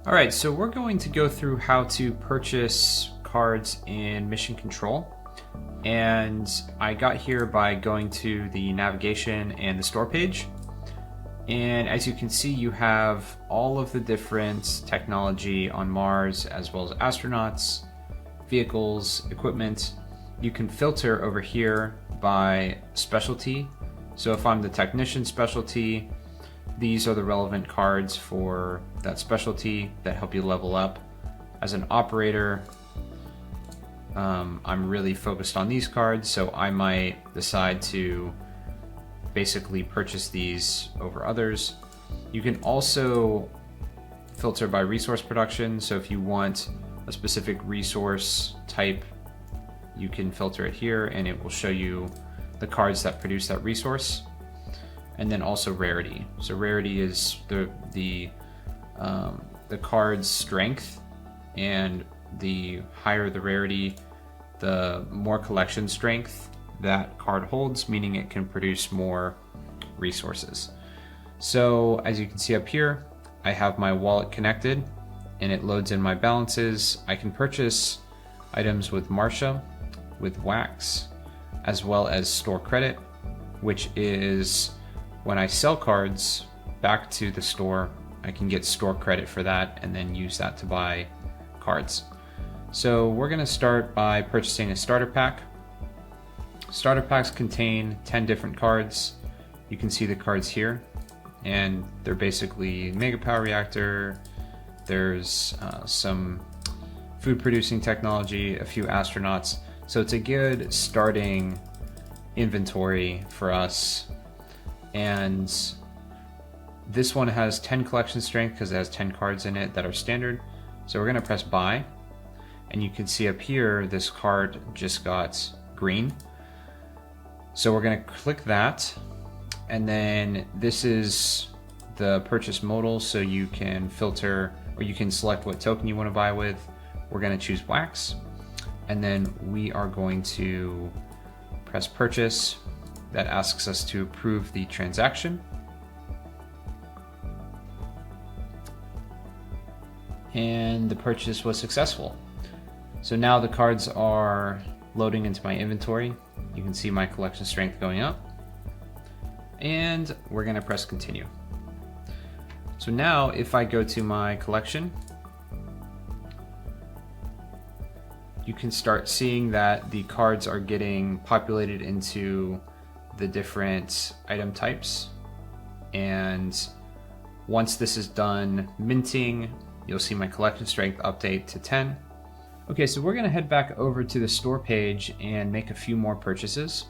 All right, so we're going to go through how to purchase cards in Mission Control. And I got here by going to the navigation and the store page. And as you can see, you have all of the different technology on Mars, as well as astronauts, vehicles, equipment. You can filter over here by specialty. So if I'm the technician specialty, these are the relevant cards for that specialty that help you level up. As an operator, I'm really focused on these cards, so I might decide to basically purchase these over others. You can also filter by resource production, so if you want a specific resource type, you can filter it here and it will show you the cards that produce that resource. And then also rarity. So rarity is the card's strength, and the higher the rarity, the more collection strength that card holds, meaning it can produce more resources. So as you can see up here, I have my wallet connected and it loads in my balances. I can purchase items with Marcia, with Wax, as well as store credit, which is when I sell cards back to the store, I can get store credit for that and then use that to buy cards. So we're going to start by purchasing a starter pack. Starter packs contain 10 different cards. You can see the cards here, and they're basically Mega Power Reactor. There's some food producing technology, a few astronauts. So it's a good starting inventory for us. And this one has 10 collection strength because it has 10 cards in it that are standard. So we're going to press buy, and you can see up here this card just got green. So we're going to click that, and then this is the purchase modal, so you can filter or you can select what token you want to buy with. We're going to choose Wax, and then we are going to press purchase. That asks us to approve the transaction. And the purchase was successful. So now the cards are loading into my inventory. You can see my collection strength going up. And we're going to press continue. So now if I go to my collection, you can start seeing that the cards are getting populated into the different item types. And once this is done minting, you'll see my collection strength update to 10. Okay, so we're gonna head back over to the store page and make a few more purchases.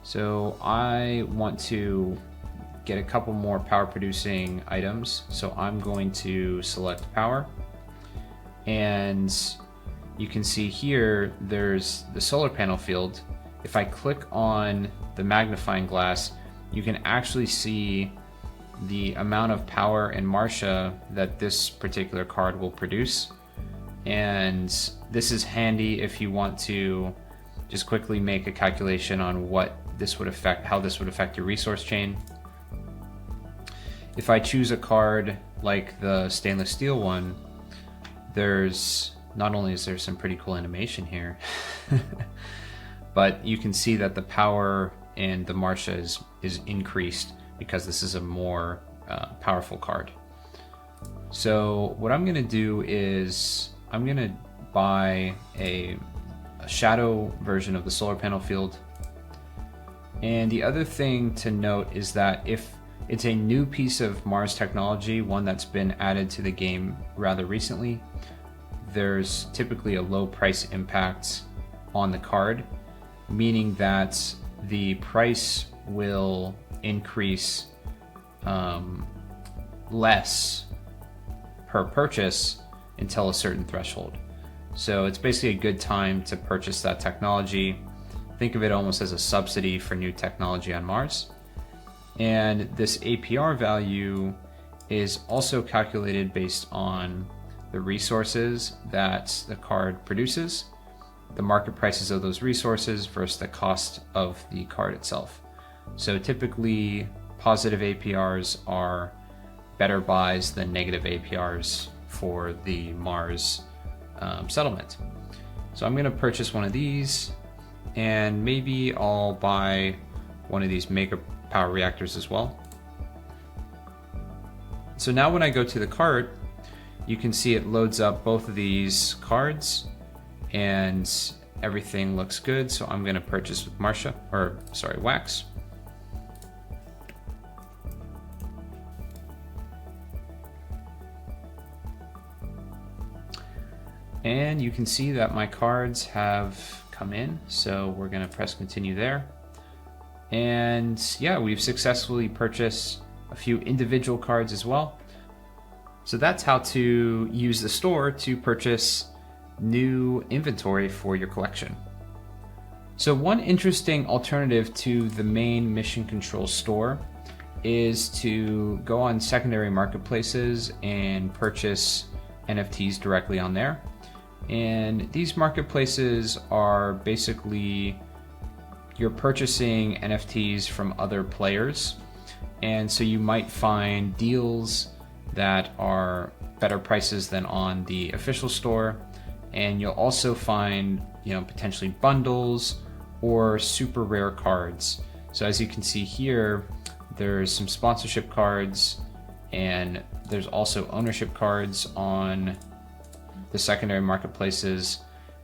So I want to get a couple more power producing items. So I'm going to select power, and you can see here there's the solar panel field. If I click on the magnifying glass, you can actually see the amount of power in Marcia that this particular card will produce. And this is handy if you want to just quickly make a calculation on what this would affect, how this would affect your resource chain. If I choose a card like the stainless steel one, not only is there some pretty cool animation here, but you can see that the power in the Marcia is increased because this is a more powerful card. So what I'm going to do is I'm going to buy a shadow version of the solar panel field. And the other thing to note is that if it's a new piece of Mars technology, one that's been added to the game rather recently, there's typically a low price impact on the card, meaning that the price will increase less per purchase until a certain threshold. So it's basically a good time to purchase that technology. Think of it almost as a subsidy for new technology on Mars. And this APR value is also calculated based on the resources that the card produces, the market prices of those resources versus the cost of the card itself. So typically positive APRs are better buys than negative APRs for the Mars settlement. So I'm going to purchase one of these, and maybe I'll buy one of these mega power reactors as well. So now when I go to the cart, you can see it loads up both of these cards and everything looks good. So I'm going to purchase with Wax. And you can see that my cards have come in. So we're going to press continue there. And yeah, we've successfully purchased a few individual cards as well. So that's how to use the store to purchase new inventory for your collection. So one interesting alternative to the main Mission Control store is to go on secondary marketplaces and purchase NFTs directly on there. And these marketplaces are basically you're purchasing NFTs from other players. And so you might find deals that are better prices than on the official store. And you'll also find, potentially bundles or super rare cards. So as you can see here, there's some sponsorship cards and there's also ownership cards on the secondary marketplaces.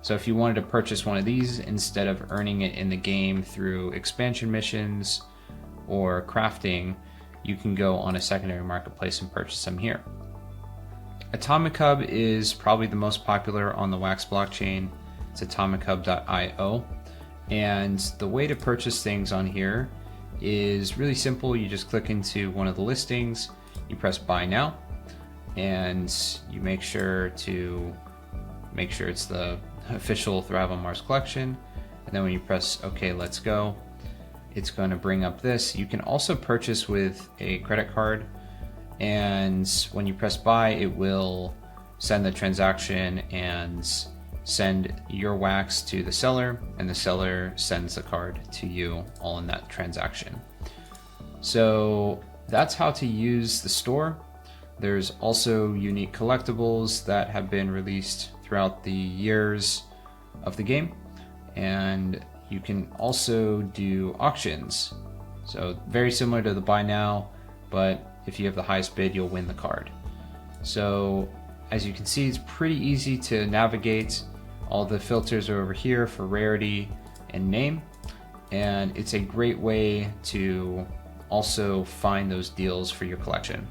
So if you wanted to purchase one of these instead of earning it in the game through expansion missions or crafting, you can go on a secondary marketplace and purchase them here. Atomic Hub is probably the most popular on the Wax blockchain. It's atomichub.io. And the way to purchase things on here is really simple. You just click into one of the listings, you press buy now, and you make sure it's the official Thrive on Mars collection. And then when you press OK, let's go, it's going to bring up this. You can also purchase with a credit card, and when you press buy, it will send the transaction and send your wax to the seller, and the seller sends the card to you, all in that transaction. So that's how to use the store. There's also unique collectibles that have been released throughout the years of the game, and you can also do auctions. So very similar to the buy now, but if you have the highest bid, you'll win the card. So as you can see, it's pretty easy to navigate. All the filters are over here for rarity and name, and it's a great way to also find those deals for your collection.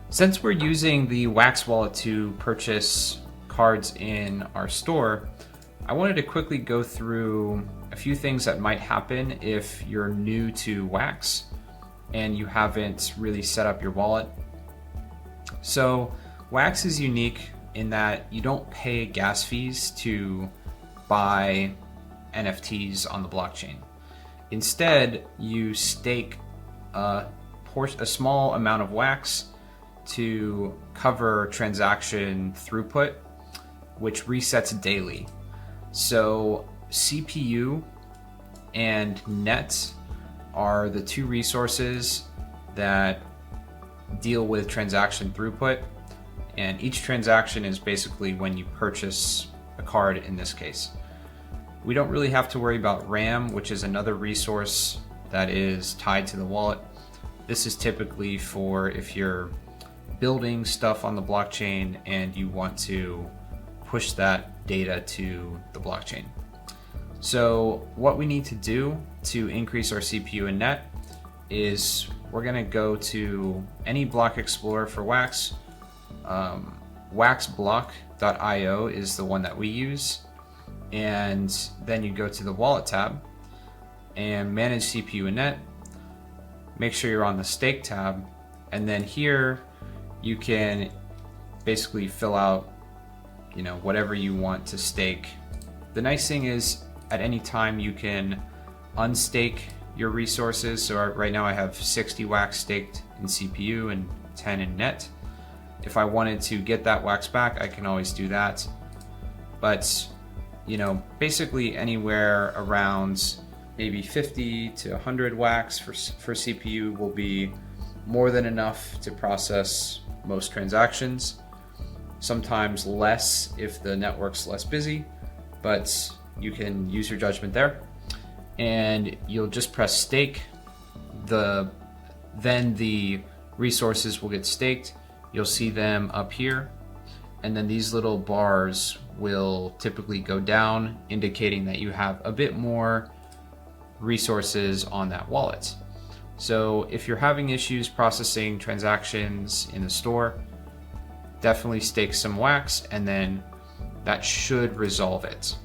Since we're using the Wax wallet to purchase cards in our store, I wanted to quickly go through a few things that might happen if you're new to Wax and you haven't really set up your wallet. So Wax is unique in that you don't pay gas fees to buy NFTs on the blockchain. Instead, you stake a small amount of Wax to cover transaction throughput, which resets daily. So CPU and net are the two resources that deal with transaction throughput, and each transaction is basically when you purchase a card in this case. We don't really have to worry about RAM, which is another resource that is tied to the wallet. This is typically for if you're building stuff on the blockchain and you want to push that data to the blockchain. So what we need to do to increase our CPU and net is we're going to go to any block explorer for Wax. Waxblock.io is the one that we use. And then you go to the wallet tab and manage CPU and net. Make sure you're on the stake tab. And then here you can basically fill out, whatever you want to stake. The nice thing is at any time you can unstake your resources. So right now I have 60 Wax staked in CPU and 10 in net. If I wanted to get that Wax back, I can always do that. But, basically anywhere around maybe 50 to 100 Wax for CPU will be more than enough to process most transactions. sometimes less if the network's less busy, but you can use your judgment there. And you'll just press stake. Then the resources will get staked. You'll see them up here, and then these little bars will typically go down, indicating that you have a bit more resources on that wallet. So if you're having issues processing transactions in the store, definitely stake some wax, and then that should resolve it.